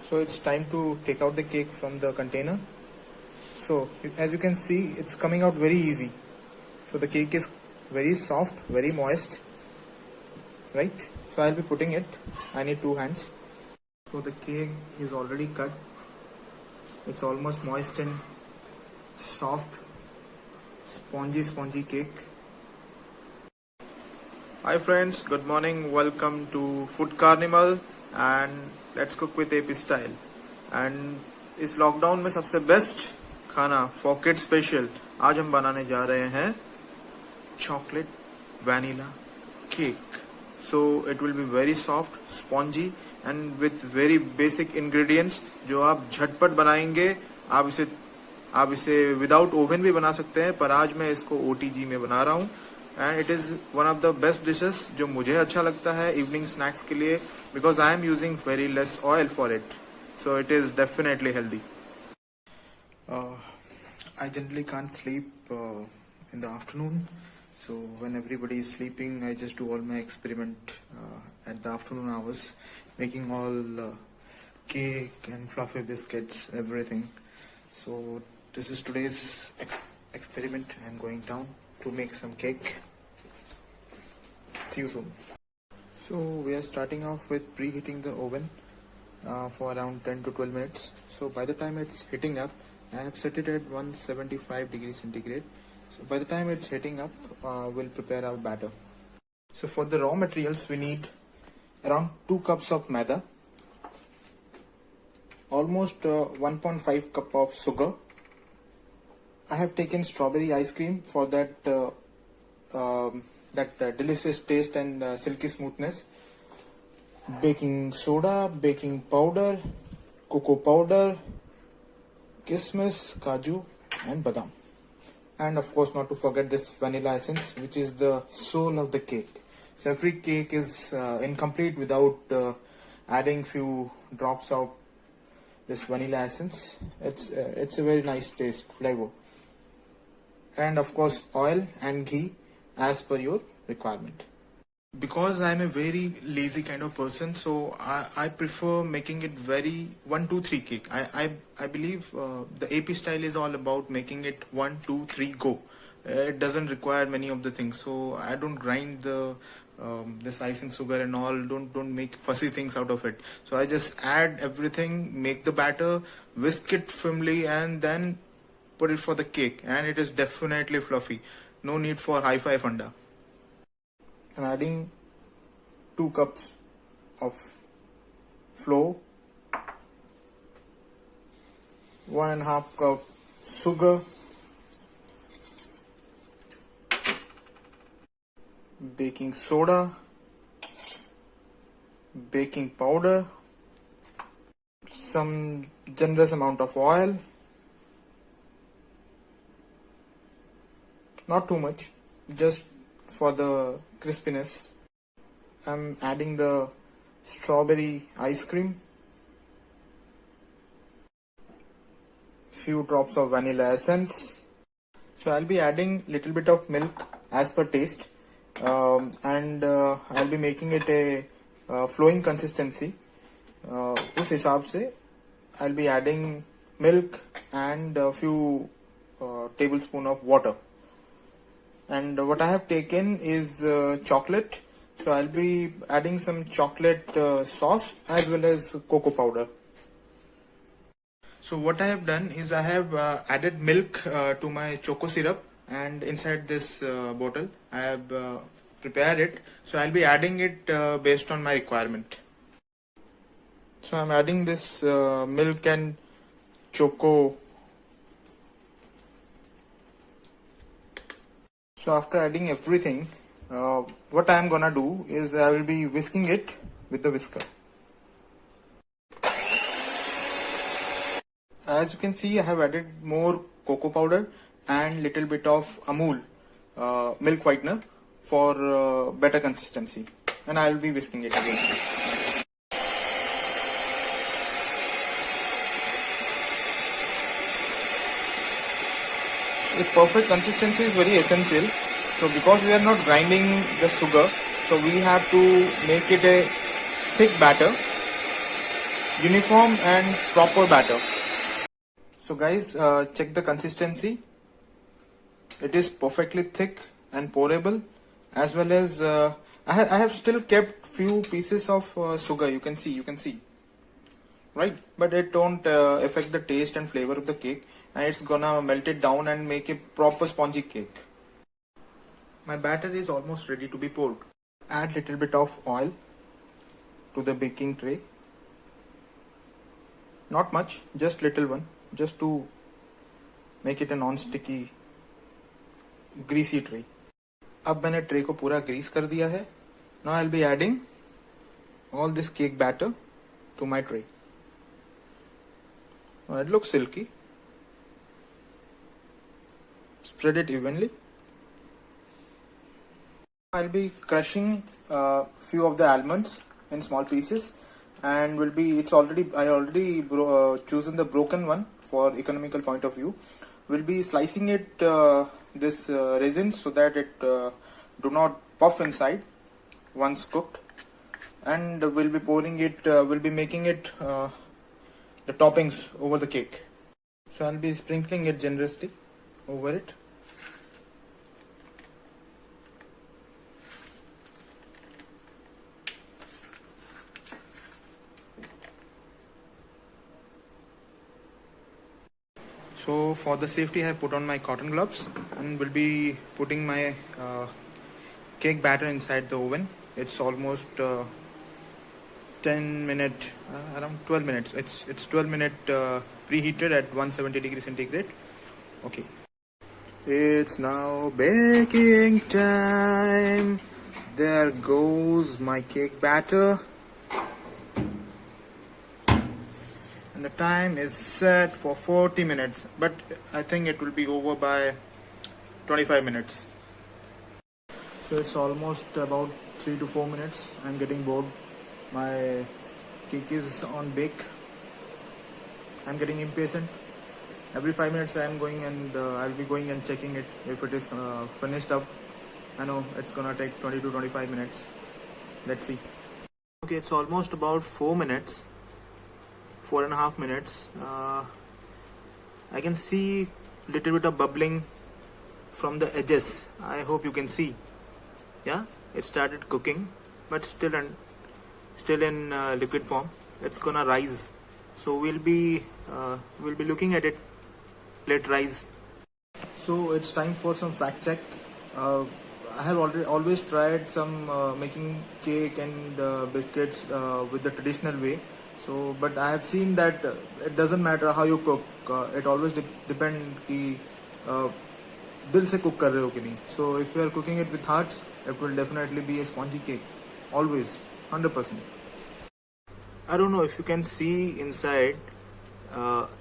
So it's time to take out the cake from the container. So as you can see, it's coming out very easy. So the cake is very soft, very moist, right? So I'll be putting it. I need 2 hands. So the cake is already cut. It's almost moist and soft, spongy cake. Hi friends, good morning. Welcome to Food Carnival and let's cook with AP style. And इस lockdown में सबसे best खाना for kid special आज हम बनाने जा रहे हैं chocolate vanilla cake. So it will be very soft, spongy and with very basic ingredients जो आप झटपट बनाएंगे. आप इसे विदाउट ओवन भी बना सकते हैं, पर आज मैं इसको OTG में बना रहा हूँ. And it is one of the best dishes जो मुझे अच्छा लगता है इवनिंग स्नैक्स के लिए, because I am using very less oil for it. So it is definitely healthy. I generally can't sleep in the afternoon. So when everybody is sleeping, I just do all my experiment at the afternoon hours, making all cake and fluffy biscuits, everything. So this is today's experiment. I'm going down to make some cake. See you soon. So we are starting off with preheating the oven for around 10 to 12 minutes. So by the time it's heating up, I have set it at 175 degrees centigrade. So by the time it's heating up, we'll prepare our batter. So for the raw materials, we need around 2 cups of maida, almost 1.5 cup of sugar. I have taken strawberry ice cream for that delicious taste and silky smoothness. Baking soda, baking powder, cocoa powder, kismis, kaju and badam, and of course not to forget this vanilla essence, which is the soul of the cake. So every cake is incomplete without adding few drops of this vanilla essence. It's a very nice taste, flavor, and of course oil and ghee as per your requirement. Because I'm a very lazy kind of person, so I prefer making it very 1 2 3 cake. I believe the AP style is all about making it 1 2 3 go. It doesn't require many of the things, so I don't grind this icing sugar and all. Don't make fussy things out of it. So I just add everything, make the batter, whisk it firmly, and then put it for the cake, and it is definitely fluffy. No need for hi-fi funda. I'm adding 2 cups of flour, 1.5 cup sugar, baking soda, baking powder, some generous amount of oil, not too much, just for the crispiness. I'm adding the strawberry ice cream, few drops of vanilla essence. So I'll be adding little bit of milk as per taste, and I'll be making it a flowing consistency. उस हिसाब से I'll be adding milk and a few tablespoon of water. And what I have taken is chocolate, so I'll be adding some chocolate sauce as well as cocoa powder. So what I have done is I have added milk to my choco syrup, and inside this bottle I have prepared it. So I'll be adding it based on my requirement. So I'm adding this milk and choco. So after adding everything, what I am gonna do is I will be whisking it with the whisker. As you can see, I have added more cocoa powder and little bit of Amul milk whitener for better consistency, and I will be whisking it again. The perfect consistency is very essential. So because we are not grinding the sugar, so we have to make it a thick batter. uniform and proper batter. So guys, check the consistency. It is perfectly thick and pourable, as well as I have still kept few pieces of sugar. You can see, right? But it don't affect the taste and flavor of the cake, and it's gonna melt it down and make a proper spongy cake. My batter is almost ready to be poured. Add little bit of oil to the baking tray. Not much, just little one, just to make it a non-sticky greasy tray. अब मैंने tray को पूरा Greece कर दिया है. Now I'll be adding all this cake batter to my tray. It looks silky. Spread it evenly. I'll be crushing few of the almonds in small pieces, and I already chosen the broken one for economical point of view. We'll be slicing it this raisins so that it do not puff inside once cooked, and we'll be pouring it. We'll be making it the toppings over the cake. So I'll be sprinkling it generously over it. So for the safety, I have put on my cotton gloves and will be putting my cake batter inside the oven. It's almost 10 minute, around 12 minutes. It's 12 minute preheated at 170 degrees centigrade. Okay. It's now baking time. There goes my cake batter. And the time is set for 40 minutes, but I think it will be over by 25 minutes. So it's almost about 3 to 4 minutes. I'm getting bored. My cake is on bake. I'm getting impatient. Every 5 minutes I'll be going and checking it if it is finished up. I know it's gonna take 20 to 25 minutes. Let's see. Okay, it's almost about 4.5 minutes. I can see little bit of bubbling from the edges. I hope you can see. Yeah, it started cooking, but still in liquid form. It's gonna rise, so we'll be looking at it. Let it rise. So it's time for some fact check. I have always tried some making cake and biscuits with the traditional way. So, but I have seen that it doesn't matter how you cook. It always depend कि दिल से cook कर रहे हो कि नहीं. So if you are cooking it with heart, it will definitely be a spongy cake. Always, 100%. I don't know if you can see inside.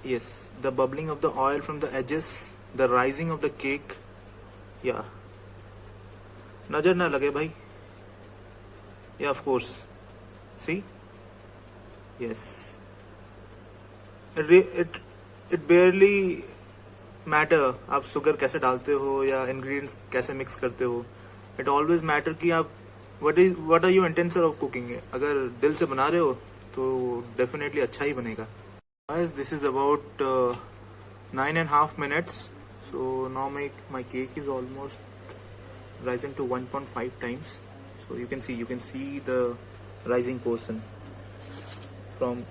Yes, the bubbling of the oil from the edges, the rising of the cake. Yeah. नजर ना लगे भाई. Yeah, of course. See? Yes. It barely matter आप sugar कैसे डालते हो या ingredients कैसे mix करते हो. It always matter कि आप what are your intention of cooking है. अगर दिल से बना रहे हो तो definitely अच्छा ही बनेगा. Guys, this is about 9.5 minutes. So now my cake is almost rising to 1.5 times. So you can see the rising portion. From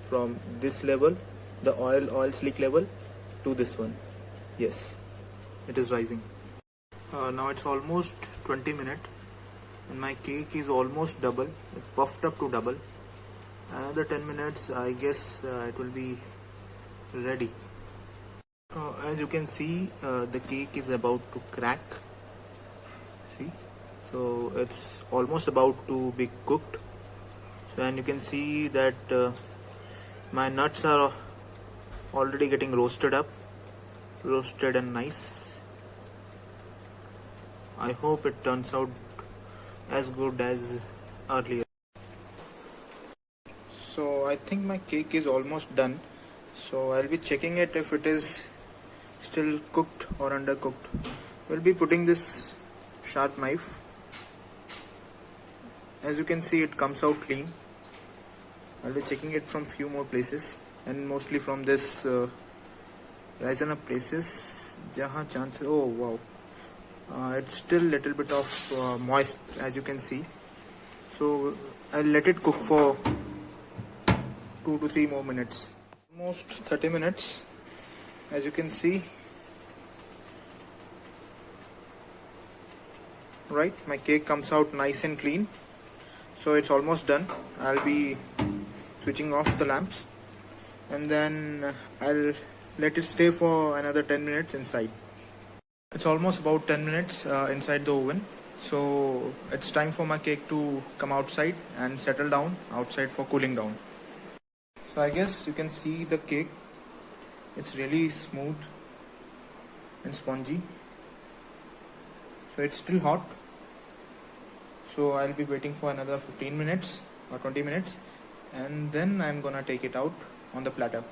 this level, the oil slick level, to this one. Yes, it is rising. Now it's almost 20 minutes and my cake is almost double. It puffed up to double. Another 10 minutes, I guess it will be ready. As you can see, the cake is about to crack. See, so it's almost about to be cooked. And you can see that my nuts are already getting roasted and nice. I hope it turns out as good as earlier. So I think my cake is almost done. So I'll be checking it if it is still cooked or undercooked. We'll be putting this sharp knife. As you can see, it comes out clean. I'll be checking it from few more places and mostly from this rising up places. Jahan chance. Oh wow, it's still little bit of moist as you can see. So I'll let it cook for 2 to 3 more minutes. Almost 30 minutes, as you can see. Right, my cake comes out nice and clean. So it's almost done. I'll be switching off the lamps and then I'll let it stay for another 10 minutes inside. It's almost about 10 minutes inside the oven. So it's time for my cake to come outside and settle down outside for cooling down. So I guess you can see the cake. It's really smooth and spongy. So it's still hot. So I'll be waiting for another 15 minutes or 20 minutes and then I'm gonna take it out on the platter.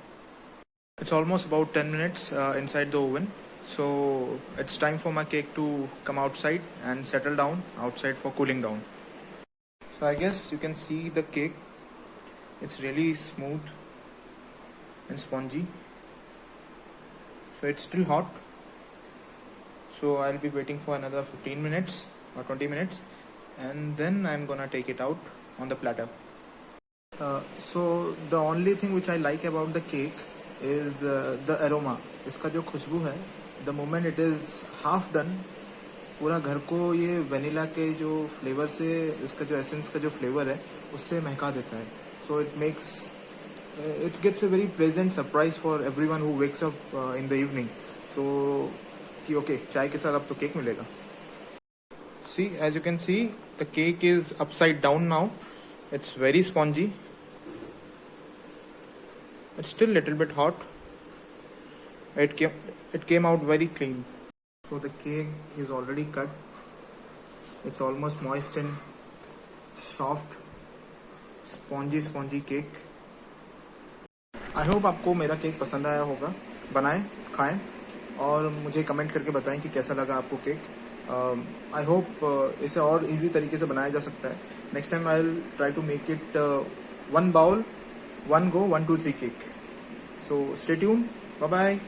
It's almost about 10 minutes inside the oven. So it's time for my cake to come outside and settle down outside for cooling down. So I guess you can see the cake. It's really smooth and spongy. So it's still hot. So I'll be waiting for another 15 minutes or 20 minutes and then I'm gonna take it out on the platter. So the only thing which I like about the cake is the aroma. इसका जो खुशबू है, the moment it is half done, पूरा घर को ये vanilla के जो flavour से, उसका जो एसेंस का जो फ्लेवर है उससे महका देता है. So it makes it gets a very pleasant surprise for everyone who wakes up in the evening. So कि okay, चाय के साथ अब तो केक मिलेगा. See, as you can see, the cake is upside down now. It's very spongy. It's still little bit hot. It came out very clean. So the cake is already cut. It's almost moist and soft, spongy cake. I hope आपको मेरा cake पसंद आया होगा. बनाएं, खाएं और मुझे comment करके बताएं कि कैसा लगा आपको केक. आई होप इसे और इजी तरीके से बनाया जा सकता है. Next time I will try to make it 1 bowl 1 go 1 2 3 cake. So stay tuned. Bye bye.